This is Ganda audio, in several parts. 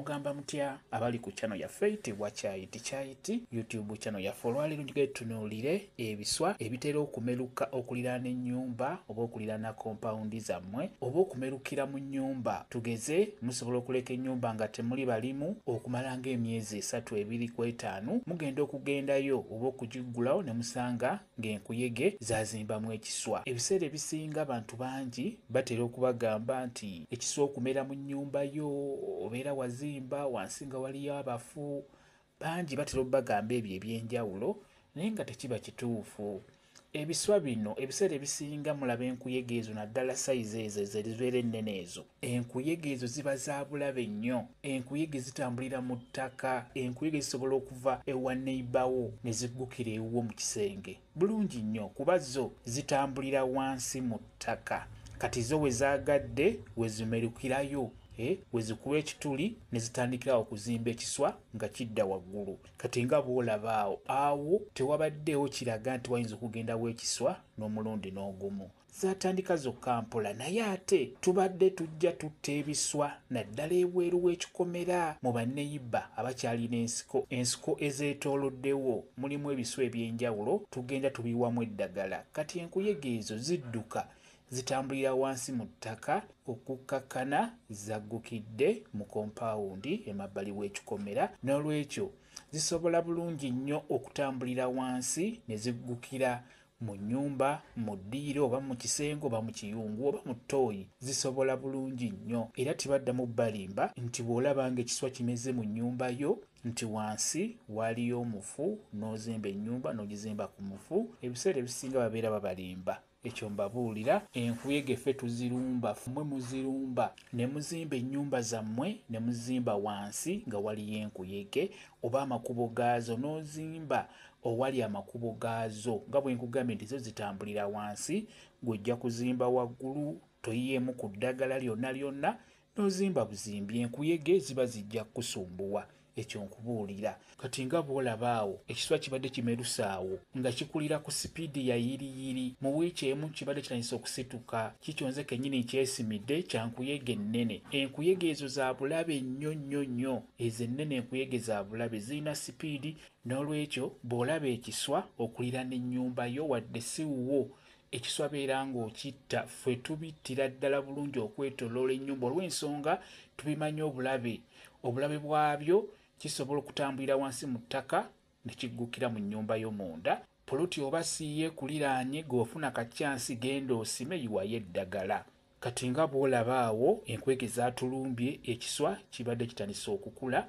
mugamba mutya abali ku channel yaffe eyitibwa Kyayiti YouTube channel yaffe. Olwaleero njagala tutunuulire ebiswa ebitera okumeruka okuliraana ennyumba oba okuliraana compound zammwe oba okumerukira mu nnyumba. Tugeze musobola okuleka ennyumba nga temuli balimu okumala ng'emyezi 3 2 ku 5 mugenda okugendayo oba okugiggulawo ne musanga ng'enkuyege zazimbamu ekiswa. Ebiseera ebisinga abantu bangi batera okubagamba nti ekiswa okumera mu nnyumba yo obeera wazimba wansi nga waliyo abafu. Bangi batera okubagamba ebyo ebyenjawulo naye nga tekiba kituufu. Ebiswa bino ebiseera ebisinga mulaba enkuyege ezo naddala sayizi ezo ezibeera ennene ezo. Enkuyege ezo ziba za bulabe nnyo. Enkuyege zitambulira mu ttaka. Enkuyege zisobola okuva ewa neighbour ne ziggukira ewuwo mu kisenge. Bulungi nnyo kuba zo zitambulira wansi mu ttaka. Kati zo we zaagadde we zimerukirayo we zikuba ekituli ne zitandikira okuzimba ekiswa nga kidda waggulu. Kati nga bw'olaba awo tewabaddeewo kiraga nti wayinza okugendawo ekiswa n'omulundi n'ogumu. Zatandika zokka mpola naye ate tubadde tujja tutta ebiswa naddala ebweru w'ekikomera mu banneyiba abakyalina ensiko ezeetooloddewo. Mulimu ebiswa ebyenjawulo tugenda tubiwamu eddagala. Kati enkuyege ezo zidduka zitambulira wansi mu ttaka okukkakana zaggukidde mu kompawundi emabbali w'ekikomera. N'olwekyo zisobola bulungi nnyo okutambulira wansi ne ziggukira mu nnyumba, mu ddiiro oba mu kisenge oba mu kiyungu oba mu ttooyi. Zisobola bulungi nnyo era tibaddamu balimba nti bw'olaba ng'ekiswa kimeze mu nnyumba yo nti wansi waliyo omufu n'ozimba ennyumba n'ogizimba ku mufu. Ebiseera ebisinga babeera babalimba. Ekyo mbabuulira enkuyege ffe tuzirumba, mmwe muzirumba ne muzimba ennyumba zammwe ne muzimba wansi nga waliyo enkuyege oba amakubo gaazo n'ozimba owali amakubo gaazo. Nga bwe nkugambye nti zo zitambulira wansi, gw'ojja kuzimba waggulu toyiyeemu ku ddagala lyonna lyonna n'ozimba buzimbi. Enkuyege ziba zijja kusumbuwa. Ekyo nkubuulira. Kati nga bw'olaba awo ekiswa kibadde kimerusaawo nga kikulira ku sipiidi ya yiriyiri. Mu wiiki emu kibadde kitandise okusituka. Kikyonze kennyini kyesimidde kya nkuyege nnene. Enkuyege ezo za bulabe nnyo nnyo nnyo. Ezo ennene enkuyege za bulabe zirina sipiidi. N'olwekyo bw'olaba ekiswa okuliraana ennyumba yo wadde si wuwo ekiswa beera ng'okitta, ffe tubittira ddala bulungi okwetooloola ennyumba olw'ensonga tubimanyi obulabe bwabyo. Kisobola okutambulira wansi mu ttaka ne kiggukira mu nnyumba yo munda. Poloti oba siiye kuliraanye g'ofuna kakyansi genda osime yiwayo eddagala. Kati nga bw'olaba awo enkuyege zaatulumbye ekiswa kibadde kitandise okukula.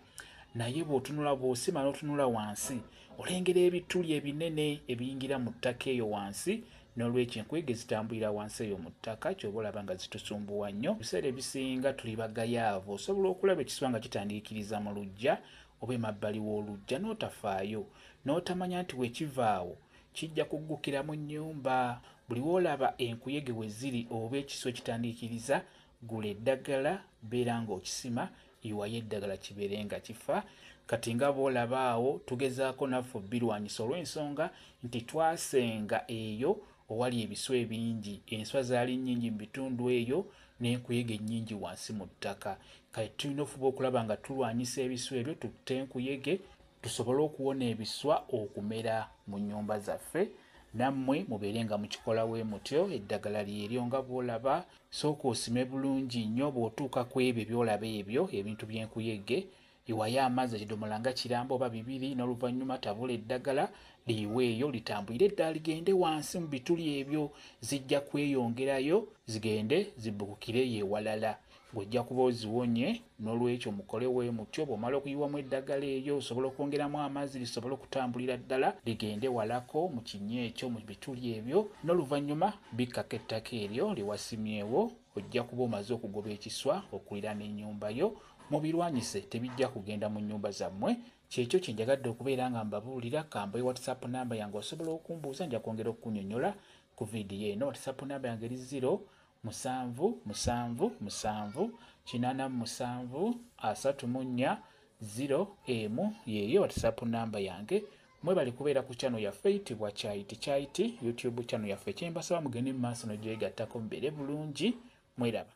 Naye bw'otunula bw'osima n'otunula wansi olengera ebituli ebinene ebiyingira mu ttaka eyo wansi. N'olwekyo enkuyege zitambulira wansi eyo mu ttaka ky'oba olaba nga zitusumbuwa nnyo. Ebiseera ebisinga tuli bagayaavu. Osobola okulaba ekiswa nga kitandiikiriza mu luggya oba emabbali w'oluggya n'otafaayo n'otamanya nti wekivaawo kijja kuggukira mu nnyumba. Buli w'olaba enkuyege we ziri oba ekiswa ekitandiikiriza gula eddagala beera ng'okisima yiwayo eddagala kibeere nga kifa. Kati nga bw'olaba awo tugezaako naffe birwanyisa olw'ensonga nti twasenga eyo owali ebiswa ebingi. Enswa zaali nnyingi mu bitundu eyo n'enkuyege nnyingi wansi mu ttaka. Kati tulina ofuba okulaba nga tulwanyisa ebiswa ebyo tutte enkuyege tusobole okuwona ebiswa okumera mu nnyumba zaffe. Nammwe mubeere nga mukikola bwe mutyo. Eddagala lyeryo nga bw'olaba. Sooka osime bulungi nnyo bw'otuuka ku ebyo by'olaba ebyo ebintu by'enkuyege. Iwayo amazzi ekidomola nga kiramba oba 2 n'oluvannyuma tabula eddagala liyiweeyo litambulire eddala ligende wansi mu bituli ebyo. Zijja kweyongerayo zigende zibbukukire ewalala ng'ojja kuba oziwonye. N'olwekyo mukole bwe mutyo. Bw'omala okuyiwamu eddagala eryo osobola okwongeramu amazzi lisobole okutambulira ddala ligende walako mu kinnya ekyo mu bituli ebyo. N'oluvannyuma bikkako ettaka eryo liwasimyewo. Ojja kuba omaze okugoba ekiswa okuliraana ennyumba yo. Mubirwanyise tebijja kugenda mu nnyumba zammwe. Kyekyo kye njagadde okubeera nga mbabuulira. Kambayo WhatsApp namba yange osobola okumbuuza nja kwongera okukunnyonnyola ku vidiyo eno. WhatsApp namba yange eri 0778734 yeyo WhatsApp namba yange. Mwebali kubeera ku channel yaffe eyitibwa Kyayiti YouTube channel yaffe. Kyembasaba mugende mu maaso n'ogyegattako mubeere bulungi. Mweraba.